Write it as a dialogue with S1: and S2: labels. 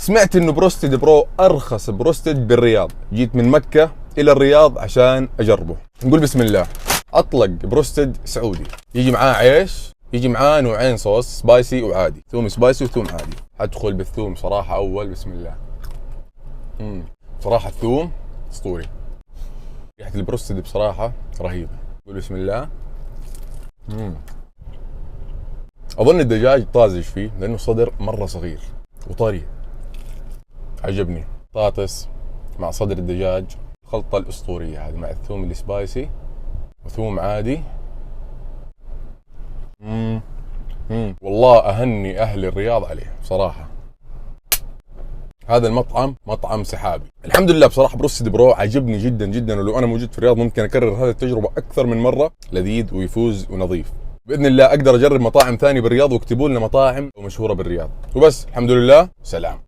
S1: سمعت انه بروستد برو ارخص بروستد بالرياض، جيت من مكة الى الرياض عشان اجربه. نقول بسم الله. اطلق بروستد سعودي، يجي معاه عيش، يجي معاه نوعين صوص، سبايسي وعادي، ثوم سبايسي وثوم عادي. ادخل بالثوم صراحة اول، بسم الله. صراحة الثوم اسطوري، ريحة البروستد بصراحة رهيبة. نقول بسم الله. اظن الدجاج طازج فيه لانه صدر مرة صغير وطري، عجبني. بطاطس مع صدر الدجاج، الخلطة الاسطورية هذه مع الثوم السبايسي وثوم عادي. والله اهني اهل الرياض عليه بصراحة. هذا المطعم مطعم سحابي. الحمد لله بصراحة بروستد برو عجبني جدا جدا، ولو انا موجود في الرياض ممكن اكرر هذه التجربة اكثر من مرة. لذيذ ويفوز ونظيف. باذن الله اقدر اجرب مطاعم ثانية بالرياض، واكتبوا لنا مطاعم مشهورة بالرياض. وبس الحمد لله، سلام.